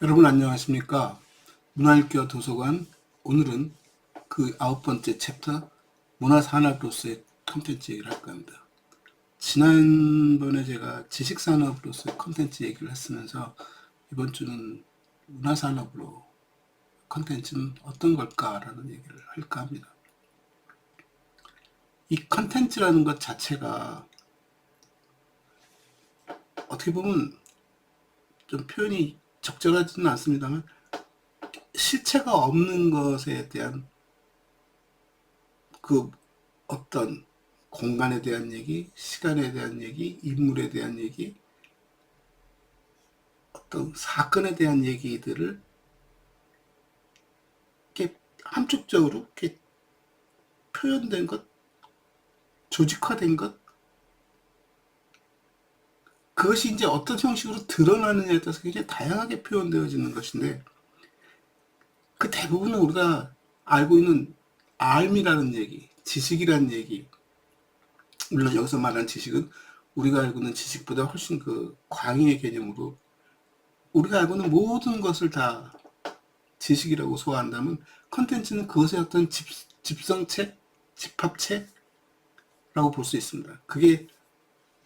여러분 안녕하십니까? 문화일겨 도서관. 오늘은 그 9번째 챕터 문화산업으로서의 콘텐츠 얘기를 할까 합니다. 지난번에 제가 지식산업으로서의 콘텐츠 얘기를 했으면서 이번 주는 문화산업으로 콘텐츠는 어떤 걸까라는 얘기를 할까 합니다. 이 콘텐츠라는 것 자체가 어떻게 보면 좀 표현이 적절하지는 않습니다만 실체가 없는 것에 대한 그 어떤 공간에 대한 얘기, 시간에 대한 얘기, 인물에 대한 얘기, 어떤 사건에 대한 얘기들을 이렇게 함축적으로 이렇게 표현된 것, 조직화된 것, 그것이 이제 어떤 형식으로 드러나느냐에 따라서 굉장히 다양하게 표현되어지는 것인데, 그 대부분은 우리가 알고 있는 알미라는 얘기, 지식이라는 얘기, 물론 여기서 말하는 지식은 우리가 알고 있는 지식보다 훨씬 그 광의의 개념으로 우리가 알고 있는 모든 것을 다 지식이라고 소화한다면 컨텐츠는 그것의 어떤 집성체, 집합체라고 볼 수 있습니다. 그게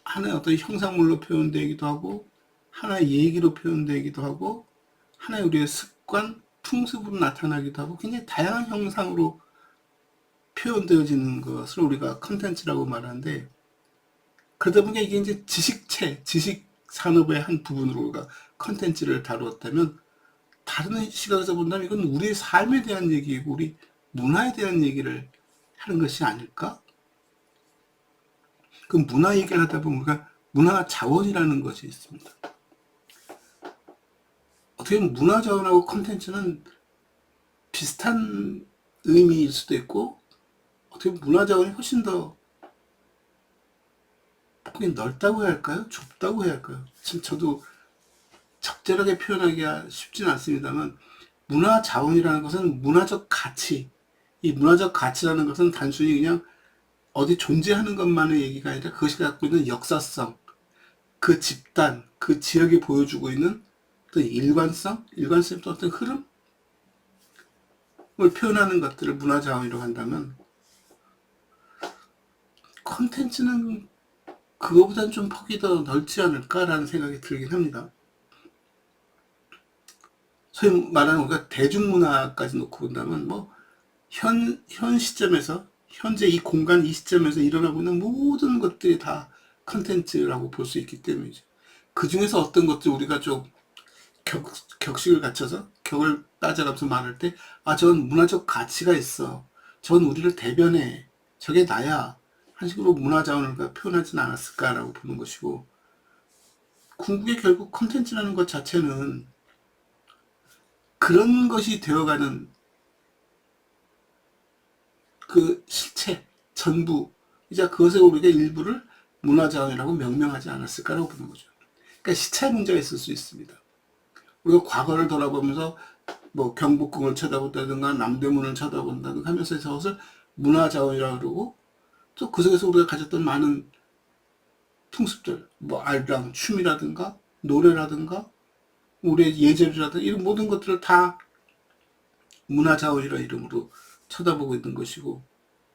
하나의 어떤 형상물로 표현되기도 하고 하나의 얘기로 표현되기도 하고 하나의 우리의 습관, 풍습으로 나타나기도 하고 굉장히 다양한 형상으로 표현되어지는 것을 우리가 컨텐츠라고 말하는데, 그러다 보니까 이게 이제 지식체, 지식 산업의 한 부분으로 우리가 컨텐츠를 다루었다면, 다른 시각에서 본다면 이건 우리의 삶에 대한 얘기이고 우리 문화에 대한 얘기를 하는 것이 아닐까? 그 문화 얘기를 하다 보면 우리가 문화 자원이라는 것이 있습니다. 어떻게 보면 문화 자원하고 컨텐츠는 비슷한 의미일 수도 있고, 어떻게 보면 문화 자원이 훨씬 더 폭이 넓다고 해야 할까요? 좁다고 해야 할까요? 지금 저도 적절하게 표현하기가 쉽지는 않습니다만, 문화 자원이라는 것은 문화적 가치, 이 문화적 가치라는 것은 단순히 그냥 어디 존재하는 것만의 얘기가 아니라 그것이 갖고 있는 역사성, 그 집단, 그 지역이 보여주고 있는 어떤 일관성의 어떤 흐름을 표현하는 것들을 문화자원이라고 한다면, 컨텐츠는 그거보다는 좀 폭이 더 넓지 않을까라는 생각이 들긴 합니다. 소위 말하는 우리가 대중문화까지 놓고 본다면 현 시점에서 현재 이 공간 이 시점에서 일어나고 있는 모든 것들이 다 컨텐츠라고 볼 수 있기 때문이죠. 그 중에서 어떤 것들 우리가 좀 격식을 갖춰서 격을 따져가면서 말할 때, 아, 저건 문화적 가치가 있어. 저건 우리를 대변해. 저게 나야. 한 식으로 문화 자원을 표현하지는 않았을까라고 보는 것이고, 궁극의 결국 컨텐츠라는 것 자체는 그런 것이 되어가는 그 실체, 전부, 이제 그것의 우리가 일부를 문화자원이라고 명명하지 않았을까라고 보는 거죠. 그러니까 시차의 문제가 있을 수 있습니다. 우리가 과거를 돌아보면서 경복궁을 쳐다본다든가 남대문을 쳐다본다든가 하면서 저것을 문화자원이라고 그러고, 또 그 속에서 우리가 가졌던 많은 풍습들, 알랑, 춤이라든가 노래라든가 우리의 예절이라든가 이런 모든 것들을 다 문화자원이라는 이름으로 쳐다보고 있는 것이고,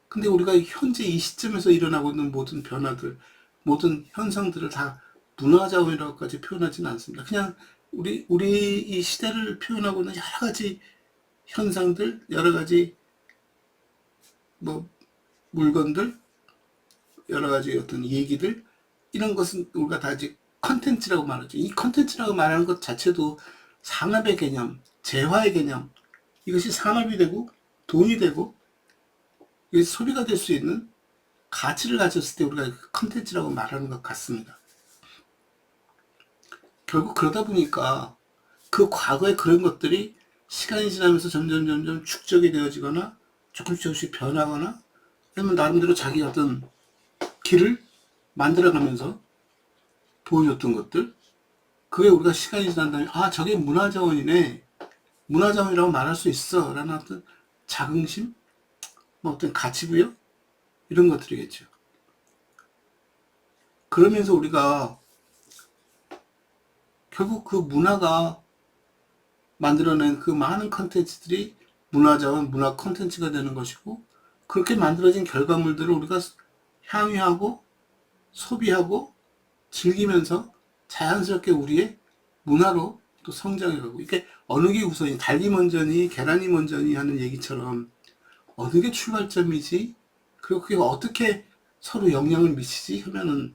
근데 우리가 현재 이 시점에서 일어나고 있는 모든 변화들, 모든 현상들을 다 문화자원이라고까지 표현하지는 않습니다. 그냥 우리 이 시대를 표현하고 있는 여러 가지 현상들, 여러 가지 뭐 물건들, 여러 가지 어떤 얘기들, 이런 것은 우리가 다 이제 컨텐츠라고 말하죠. 이 컨텐츠라고 말하는 것 자체도 산업의 개념, 재화의 개념, 이것이 산업이 되고 돈이 되고 이게 소비가 될 수 있는 가치를 가졌을 때 우리가 컨텐츠라고 말하는 것 같습니다. 결국 그러다 보니까 그 과거의 그런 것들이 시간이 지나면서 점점 축적이 되어지거나 조금씩 변하거나, 아니면 나름대로 자기 어떤 길을 만들어가면서 보여줬던 것들, 그게 우리가 시간이 지난 다음에 아, 저게 문화자원이네, 문화자원이라고 말할 수 있어 라는 어떤 자긍심, 어떤 가치부여, 이런 것들이겠죠. 그러면서 우리가 결국 그 문화가 만들어낸 그 많은 컨텐츠들이 문화자원, 문화 컨텐츠가 되는 것이고, 그렇게 만들어진 결과물들을 우리가 향유하고 소비하고 즐기면서 자연스럽게 우리의 문화로 또 성장해가고, 이게 어느 게 우선이, 닭이 먼저니 계란이 먼저니 하는 얘기처럼 어느 게 출발점이지, 그리고 그게 어떻게 서로 영향을 미치지 하면은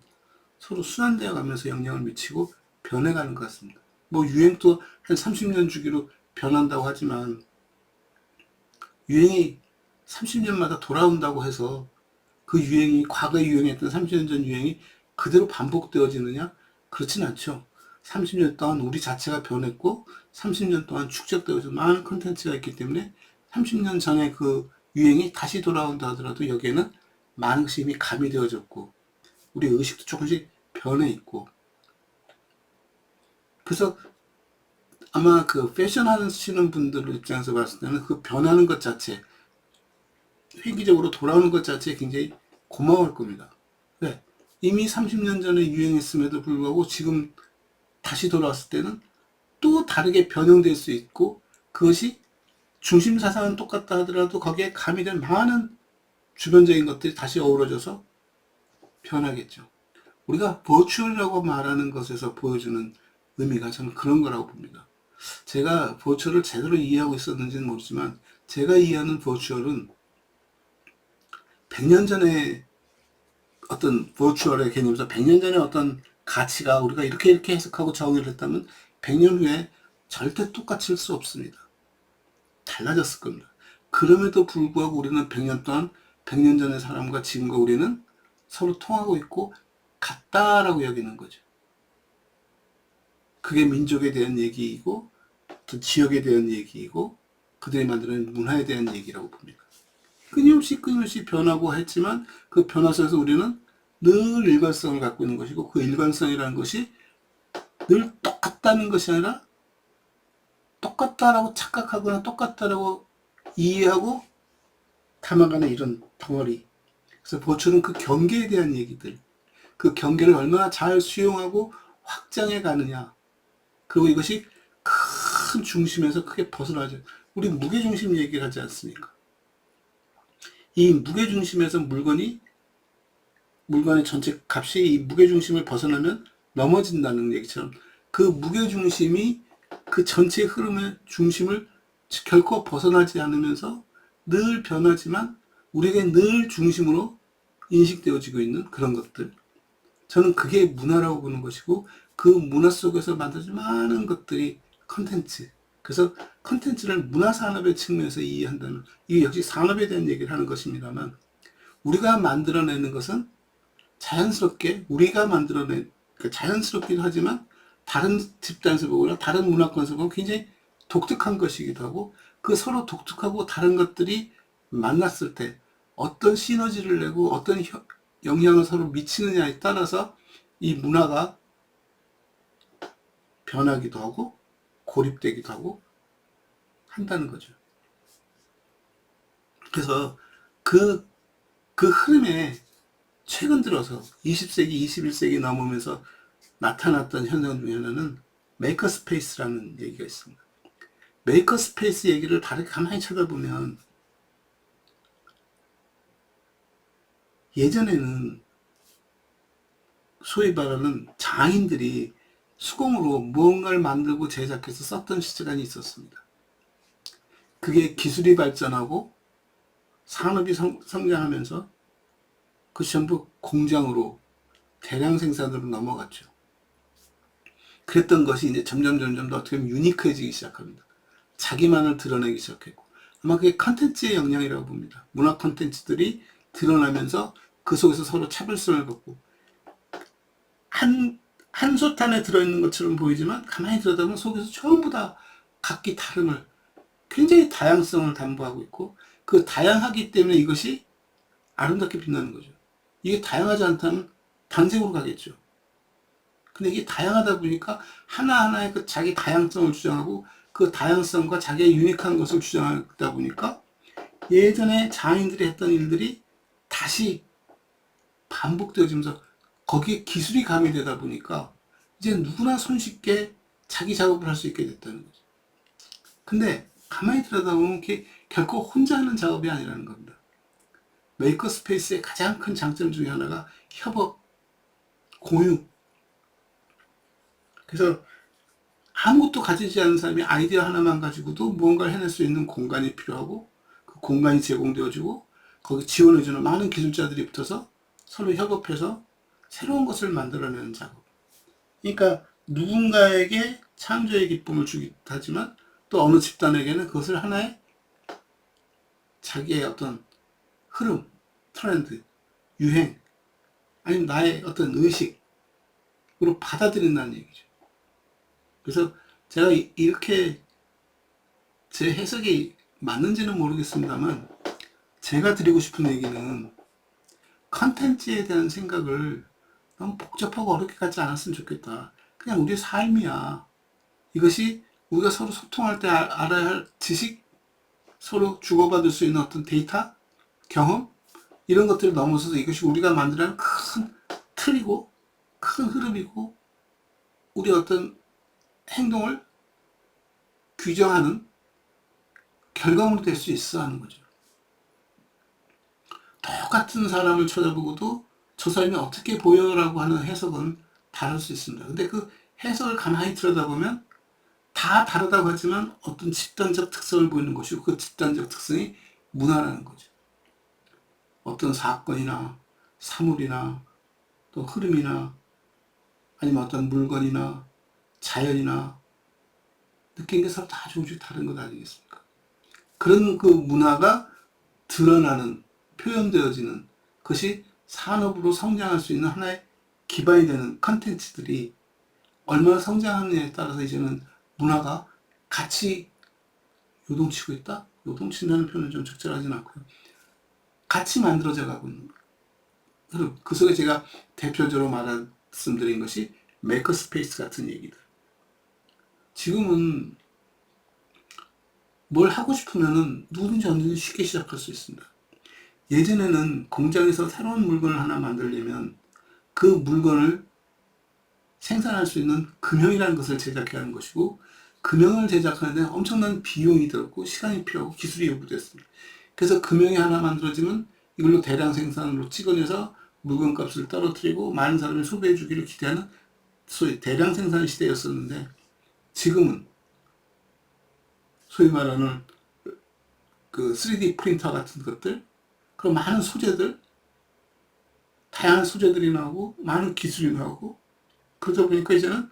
서로 순환되어 가면서 영향을 미치고 변해가는 것 같습니다. 뭐 유행도 한 30년 주기로 변한다고 하지만, 유행이 30년마다 돌아온다고 해서 그 유행이, 과거에 유행했던 30년 전 유행이 그대로 반복되어지느냐? 그렇진 않죠. 30년 동안 우리 자체가 변했고 30년 동안 축적되어서 많은 컨텐츠가 있기 때문에 30년 전에 그 유행이 다시 돌아온다 하더라도 여기에는 많은 것이 이미 가미되어졌고 우리 의식도 조금씩 변해 있고, 그래서 아마 그 패션 하시는 분들 입장에서 봤을 때는 그 변하는 것 자체, 획기적으로 돌아오는 것 자체에 굉장히 고마울 겁니다. 왜? 이미 30년 전에 유행했음에도 불구하고 지금 다시 돌아왔을 때는 또 다르게 변형될 수 있고, 그것이 중심 사상은 똑같다 하더라도 거기에 가미된 많은 주변적인 것들이 다시 어우러져서 변하겠죠. 우리가 버추얼이라고 말하는 것에서 보여주는 의미가 저는 그런 거라고 봅니다. 제가 버추얼을 제대로 이해하고 있었는지는 모르지만, 제가 이해하는 버추얼은 100년 전에 어떤 버추얼의 개념에서 100년 전에 어떤 가치가 우리가 이렇게 해석하고 정의를 했다면 100년 후에 절대 똑같을 수 없습니다. 달라졌을 겁니다. 그럼에도 불구하고 우리는 100년 동안 100년 전의 사람과 지금과 우리는 서로 통하고 있고 같다라고 여기는 거죠. 그게 민족에 대한 얘기이고 또 지역에 대한 얘기이고 그들이 만드는 문화에 대한 얘기라고 봅니다. 끊임없이 변하고 했지만 그 변화 속에서 우리는 늘 일관성을 갖고 있는 것이고, 그 일관성이라는 것이 늘 똑같다는 것이 아니라 똑같다라고 착각하거나 똑같다라고 이해하고 담아가는 이런 덩어리. 그래서 버추는 그 경계에 대한 얘기들, 그 경계를 얼마나 잘 수용하고 확장해 가느냐, 그리고 이것이 큰 중심에서 크게 벗어나죠. 우리 무게중심 얘기를 하지 않습니까? 이 무게중심에서 물건의 전체 값이 이 무게중심을 벗어나면 넘어진다는 얘기처럼, 그 무게중심이 그 전체 흐름의 중심을 결코 벗어나지 않으면서 늘 변하지만 우리에게 늘 중심으로 인식되어지고 있는 그런 것들, 저는 그게 문화라고 보는 것이고, 그 문화 속에서 만들어진 많은 것들이 컨텐츠. 그래서 컨텐츠를 문화산업의 측면에서 이해한다면, 이게 역시 산업에 대한 얘기를 하는 것입니다만, 우리가 만들어내는 것은 자연스럽게 우리가 만들어낸, 자연스럽기도 하지만 다른 집단에서 보거나 다른 문화권에서 보면 굉장히 독특한 것이기도 하고, 그 서로 독특하고 다른 것들이 만났을 때 어떤 시너지를 내고 어떤 영향을 서로 미치느냐에 따라서 이 문화가 변하기도 하고 고립되기도 하고 한다는 거죠. 그래서 그 흐름에 최근 들어서 20세기, 21세기 넘으면서 나타났던 현상 중에 하나는 메이커 스페이스라는 얘기가 있습니다. 메이커 스페이스 얘기를 다르게 가만히 찾아보면, 예전에는 소위 말하는 장인들이 수공으로 무언가를 만들고 제작해서 썼던 시간이 있었습니다. 그게 기술이 발전하고 산업이 성장하면서 그것이 전부 공장으로 대량 생산으로 넘어갔죠. 그랬던 것이 이제 점점 더 어떻게 보면 유니크해지기 시작합니다. 자기만을 드러내기 시작했고, 아마 그게 컨텐츠의 영향이라고 봅니다. 문화 컨텐츠들이 드러나면서 그 속에서 서로 차별성을 갖고, 한 솥안에 들어있는 것처럼 보이지만 가만히 들여다보면 속에서 전부 다 각기 다름을, 굉장히 다양성을 담보하고 있고, 그 다양하기 때문에 이것이 아름답게 빛나는 거죠. 이게 다양하지 않다면 단색으로 가겠죠. 근데 이게 다양하다 보니까 하나하나의 그 자기 다양성을 주장하고, 그 다양성과 자기의 유니크한 것을 주장하다 보니까 예전에 장인들이 했던 일들이 다시 반복되어지면서 거기에 기술이 가미되다 보니까 이제 누구나 손쉽게 자기 작업을 할 수 있게 됐다는 거죠. 근데 가만히 들여다보면 그게 결코 혼자 하는 작업이 아니라는 겁니다. 메이커 스페이스의 가장 큰 장점 중에 하나가 협업, 공유. 그래서 아무것도 가지지 않은 사람이 아이디어 하나만 가지고도 무언가를 해낼 수 있는 공간이 필요하고, 그 공간이 제공되어지고 거기 지원해주는 많은 기술자들이 붙어서 서로 협업해서 새로운 것을 만들어내는 작업. 그러니까 누군가에게 창조의 기쁨을 주기도 하지만 또 어느 집단에게는 그것을 하나의 자기의 어떤 흐름, 트렌드, 유행, 아니면 나의 어떤 의식으로 받아들인다는 얘기죠. 그래서 제가 이렇게 제 해석이 맞는지는 모르겠습니다만, 제가 드리고 싶은 얘기는 컨텐츠에 대한 생각을 너무 복잡하고 어렵게 갖지 않았으면 좋겠다. 그냥 우리의 삶이야. 이것이 우리가 서로 소통할 때 알아야 할 지식, 서로 주고받을 수 있는 어떤 데이터, 경험, 이런 것들을 넘어서서 이것이 우리가 만들어낸 큰 틀이고 큰 흐름이고 우리 어떤 행동을 규정하는 결과물이 될 수 있어 하는 거죠. 똑같은 사람을 쳐다보고도 저 사람이 어떻게 보여라고 하는 해석은 다를 수 있습니다. 근데 그 해석을 가만히 들여다보면 다 다르다고 하지만 어떤 집단적 특성을 보이는 것이고, 그 집단적 특성이 문화라는 거죠. 어떤 사건이나 사물이나 또 흐름이나 아니면 어떤 물건이나 자연이나 느낀 게 서로 다 조금씩 다른 것 아니겠습니까? 그런 그 문화가 드러나는, 표현되어지는 것이 산업으로 성장할 수 있는 하나의 기반이 되는 컨텐츠들이 얼마나 성장하느냐에 따라서 이제는 문화가 같이 요동치고 있다? 요동친다는 표현은 좀 적절하진 않고요. 같이 만들어져 가고 있는 흐름. 그 속에 제가 대표적으로 말씀드린 것이 메이커 스페이스 같은 얘기들. 지금은 뭘 하고 싶으면은 누구든지 언제든지 쉽게 시작할 수 있습니다. 예전에는 공장에서 새로운 물건을 하나 만들려면 그 물건을 생산할 수 있는 금형이라는 것을 제작해야 하는 것이고, 금형을 제작하는 데 엄청난 비용이 들었고 시간이 필요하고 기술이 요구됐습니다. 그래서 금형이 하나 만들어지면 이걸로 대량 생산으로 찍어내서 물건값을 떨어뜨리고 많은 사람이 소비해 주기를 기대하는 소위 대량 생산 시대였었는데, 지금은 소위 말하는 그 3D 프린터 같은 것들, 그런 많은 소재들, 다양한 소재들이 나오고 많은 기술이 나오고, 그러다 보니까 이제는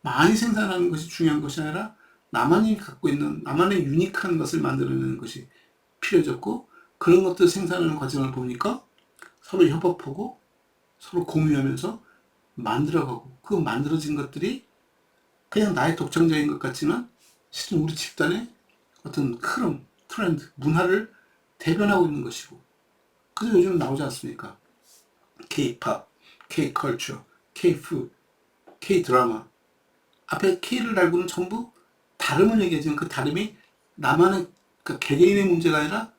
많이 생산하는 것이 중요한 것이 아니라 나만이 갖고 있는 나만의 유니크한 것을 만들어내는 것이 필요해졌고, 그런 것들 생산하는 과정을 보니까 서로 협업하고 서로 공유하면서 만들어가고, 그 만들어진 것들이 그냥 나의 독창적인 것 같지만 실은 우리 집단의 어떤 흐름, 트렌드, 문화를 대변하고 있는 것이고, 그래서 요즘 나오지 않습니까? K-팝, K-컬처, K-푸드, K-드라마. 앞에 K를 달고는 전부 다름을 얘기하지만 그 다름이 나만의, 그 개개인의 문제가 아니라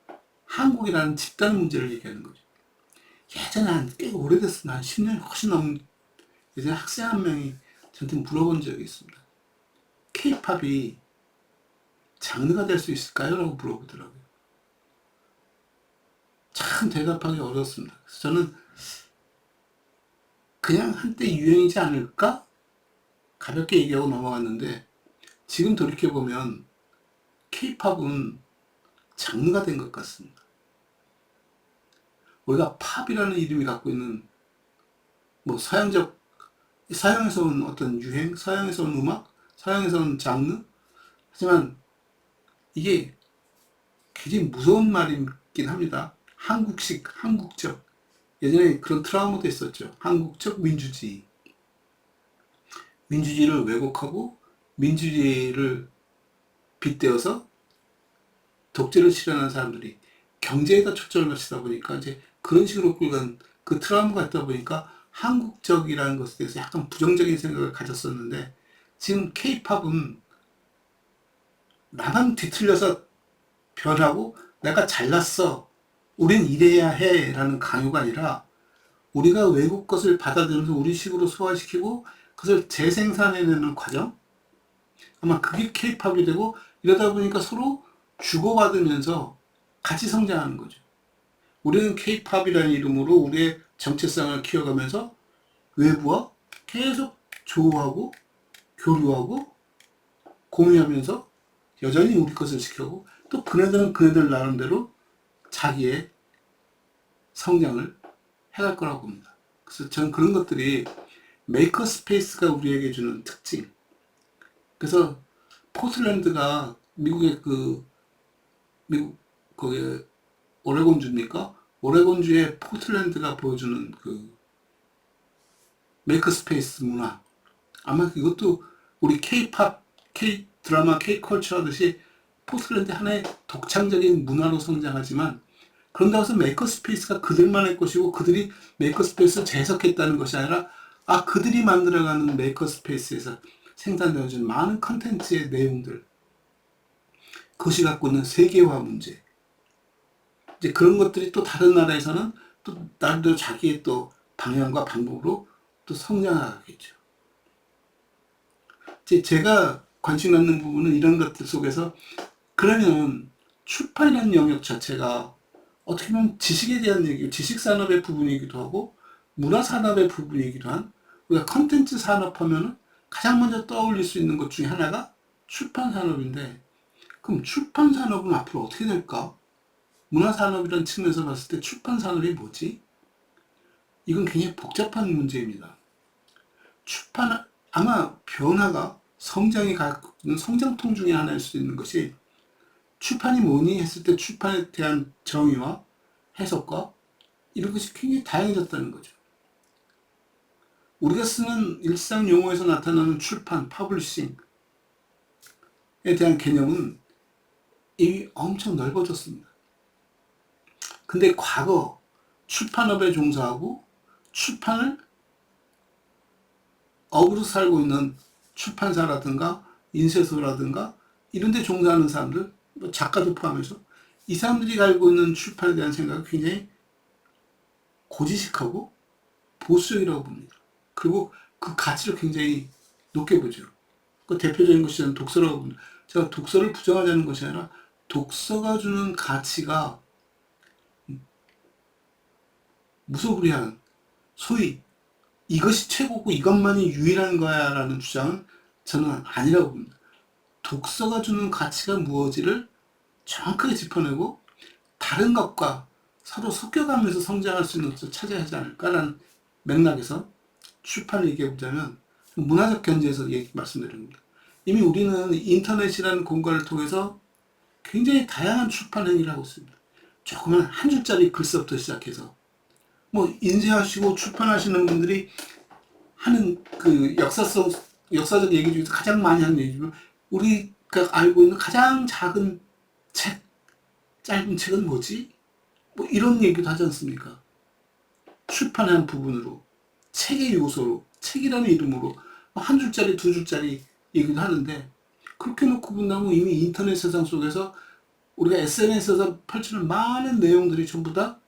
한국이라는 집단 문제를 얘기하는 거죠. 예전에 꽤 오래됐어. 한 10년이 훨씬 넘은, 예전에 학생 한 명이 저한테 물어본 적이 있습니다. K-팝이 장르가 될 수 있을까요? 라고 물어보더라고요. 참 대답하기 어렵습니다. 그래서 저는 그냥 한때 유행이지 않을까? 가볍게 얘기하고 넘어갔는데, 지금 돌이켜보면 K-팝은 장르가 된 것 같습니다. 우리가 팝이라는 이름이 갖고 있는 뭐 서양에서 온 어떤 유행, 서양에서 온 음악, 서양에서 온 장르, 하지만 이게 굉장히 무서운 말이긴 합니다. 한국식, 한국적. 예전에 그런 트라우마도 있었죠. 한국적 민주주의. 민주주의를 왜곡하고 민주주의를 빗대어서 독재를 실현하는 사람들이 경제에다 초점을 맞추다 보니까 이제 그런 식으로 끌고 간 그 트라우마가 있다 보니까 한국적이라는 것에 대해서 약간 부정적인 생각을 가졌었는데, 지금 K-팝은 나만 뒤틀려서 변하고 내가 잘났어, 우린 이래야 해 라는 강요가 아니라 우리가 외국 것을 받아들여서 우리식으로 소화시키고 그것을 재생산해내는 과정, 아마 그게 K-팝이 되고 이러다 보니까 서로 주고받으면서 같이 성장하는 거죠. 우리는 K-팝이라는 이름으로 우리의 정체성을 키워가면서 외부와 계속 조우하고 교류하고 공유하면서 여전히 우리 것을 지켜고, 또 그네들은 그네들 나름대로 자기의 성장을 해갈 거라고 봅니다. 그래서 저는 그런 것들이 메이커 스페이스가 우리에게 주는 특징. 그래서 포틀랜드가 미국의 미국 거기에 오레곤주입니까? 오레곤주의 포틀랜드가 보여주는 그 메이커 스페이스 문화. 아마 이것도 우리 K-팝, K-드라마, K-컬처 하듯이 포틀랜드 하나의 독창적인 문화로 성장하지만, 그런다고 해서 메이커 스페이스가 그들만의 것이고 그들이 메이커 스페이스를 재해석했다는 것이 아니라, 그들이 만들어가는 메이커 스페이스에서 생산되어진 많은 컨텐츠의 내용들, 그것이 갖고 있는 세계화 문제, 이제 그런 것들이 또 다른 나라에서는 또 나름대로 자기의 또 방향과 방법으로 또 성장하겠죠. 제가 관심 갖는 부분은 이런 것들 속에서, 그러면 출판이라는 영역 자체가 어떻게 보면 지식에 대한 얘기, 지식산업의 부분이기도 하고 문화산업의 부분이기도 한, 우리가 컨텐츠 산업 하면은 가장 먼저 떠올릴 수 있는 것 중에 하나가 출판산업인데, 그럼 출판산업은 앞으로 어떻게 될까? 문화산업이라는 측면에서 봤을 때 출판산업이 뭐지? 이건 굉장히 복잡한 문제입니다. 아마 변화가 성장이 갖고 있는 성장통 중에 하나일 수 있는 것이, 출판이 뭐니 했을 때 출판에 대한 정의와 해석과 이런 것이 굉장히 다양해졌다는 거죠. 우리가 쓰는 일상 용어에서 나타나는 출판, 퍼블리싱에 대한 개념은 이미 엄청 넓어졌습니다. 근데 과거 출판업에 종사하고 출판을 업으로 살고 있는 출판사라든가 인쇄소라든가 이런 데 종사하는 사람들, 작가도 포함해서 이 사람들이 가지고 있는 출판에 대한 생각은 굉장히 고지식하고 보수적이라고 봅니다. 그리고 그 가치를 굉장히 높게 보죠. 그 대표적인 것이 저는 독서라고 봅니다. 제가 독서를 부정하자는 것이 아니라 독서가 주는 가치가 무소불위한, 소위 이것이 최고고 이것만이 유일한 거야 라는 주장은 저는 아니라고 봅니다. 독서가 주는 가치가 무엇인지를 정확하게 짚어내고 다른 것과 서로 섞여가면서 성장할 수 있는 것을 찾아야 하지 않을까라는 맥락에서 출판을 얘기해보자면, 문화적 견지에서 말씀드립니다. 이미 우리는 인터넷이라는 공간을 통해서 굉장히 다양한 출판 행위를 하고 있습니다. 조그만 한 줄짜리 글서부터 시작해서 인쇄하시고 출판하시는 분들이 하는 그 역사적 얘기 중에서 가장 많이 하는 얘기지만, 우리가 알고 있는 가장 작은 책, 짧은 책은 뭐지? 이런 얘기도 하지 않습니까? 출판한 부분으로, 책의 요소로, 책이라는 이름으로 한 줄짜리, 두 줄짜리 얘기도 하는데, 그렇게 놓고 본다면 이미 인터넷 세상 속에서 우리가 SNS에서 펼치는 많은 내용들이 전부 다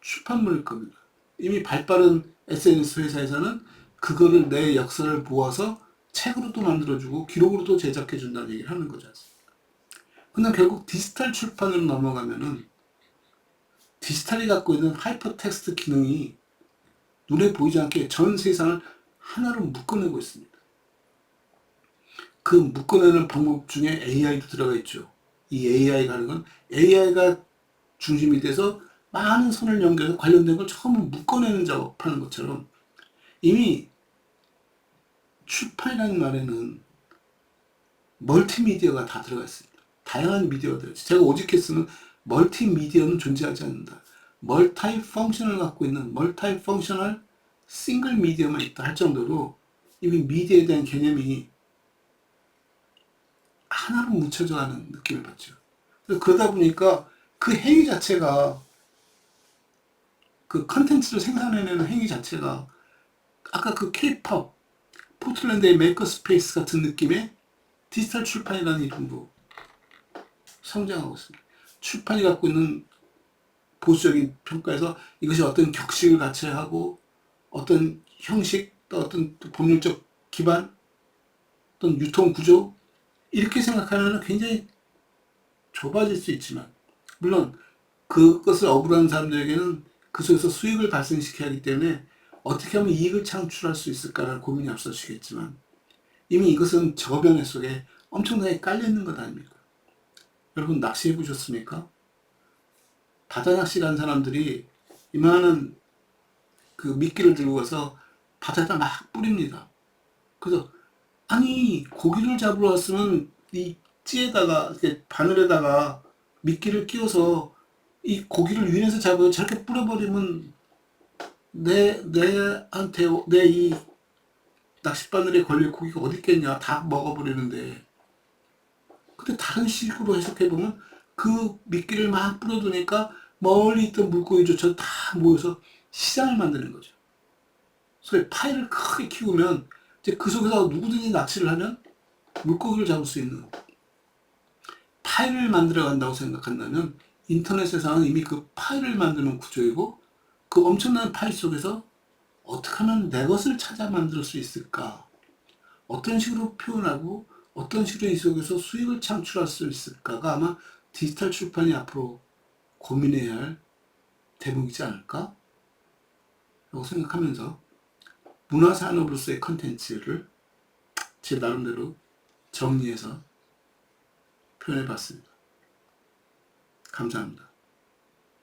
출판물일 겁니다. 이미 발빠른 SNS 회사에서는 그거를 내 역사를 모아서 책으로도 만들어주고 기록으로도 제작해준다는 얘기를 하는 거지 않습니까? 근데 결국 디지털 출판으로 넘어가면은 디지털이 갖고 있는 하이퍼텍스트 기능이 눈에 보이지 않게 전 세상을 하나로 묶어내고 있습니다. 그 묶어내는 방법 중에 AI도 들어가 있죠. 이 AI가 하는 건 AI가 중심이 돼서 많은 선을 연결해서 관련된 걸 처음으로 묶어내는 작업하는 것처럼, 이미 출판이라는 말에는 멀티미디어가 다 들어가 있습니다. 다양한 미디어가 들어가 있어요. 제가 오직했으면 멀티미디어는 존재하지 않는다. 멀티 펑션을 갖고 있는 멀티 펑셔널 싱글 미디어만 있다 할 정도로 이미 미디어에 대한 개념이 하나로 묻혀져 가는 느낌을 받죠. 그러다 보니까 그 행위 자체가, 그 컨텐츠를 생산해내는 행위 자체가 아까 그 K-팝, 포틀랜드의 메이커 스페이스 같은 느낌의 디지털 출판이라는 이름으로 성장하고 있습니다. 출판이 갖고 있는 보수적인 평가에서 이것이 어떤 격식을 갖춰야 하고 어떤 형식, 또 어떤 법률적 기반, 어떤 유통 구조, 이렇게 생각하면 굉장히 좁아질 수 있지만, 물론 그것을 억울한 사람들에게는 그 속에서 수익을 발생시켜야 하기 때문에 어떻게 하면 이익을 창출할 수 있을까라는 고민이 앞서시겠지만, 이미 이것은 저변해 속에 엄청나게 깔려있는 것 아닙니까? 여러분 낚시해 보셨습니까? 바다 낚시라는 사람들이 이만한 그 미끼를 들고 가서 바다에다 막 뿌립니다. 그래서 아니 고기를 잡으러 왔으면 이 찌에다가 이렇게 바늘에다가 미끼를 끼워서 이 고기를 유인해서 잡아요. 저렇게 뿌려버리면 내한테 내 이 낚싯바늘에 걸릴 고기가 어디 있겠냐, 다 먹어버리는데. 근데 다른 식으로 해석해보면 그 미끼를 막 뿌려두니까 멀리 있던 물고기조차 다 모여서 시장을 만드는 거죠. 소위 파이를 크게 키우면 이제 그 속에서 누구든지 낚시를 하면 물고기를 잡을 수 있는 파이를 만들어 간다고 생각한다면, 인터넷에서는 이미 그 파이를 만드는 구조이고, 그 엄청난 파이 속에서 어떻게 하면 내 것을 찾아 만들 수 있을까? 어떤 식으로 표현하고 어떤 식으로 이 속에서 수익을 창출할 수 있을까가 아마 디지털 출판이 앞으로 고민해야 할 대목이지 않을까? 라고 생각하면서 문화산업으로서의 컨텐츠를 제 나름대로 정리해서 표현해 봤습니다. 감사합니다.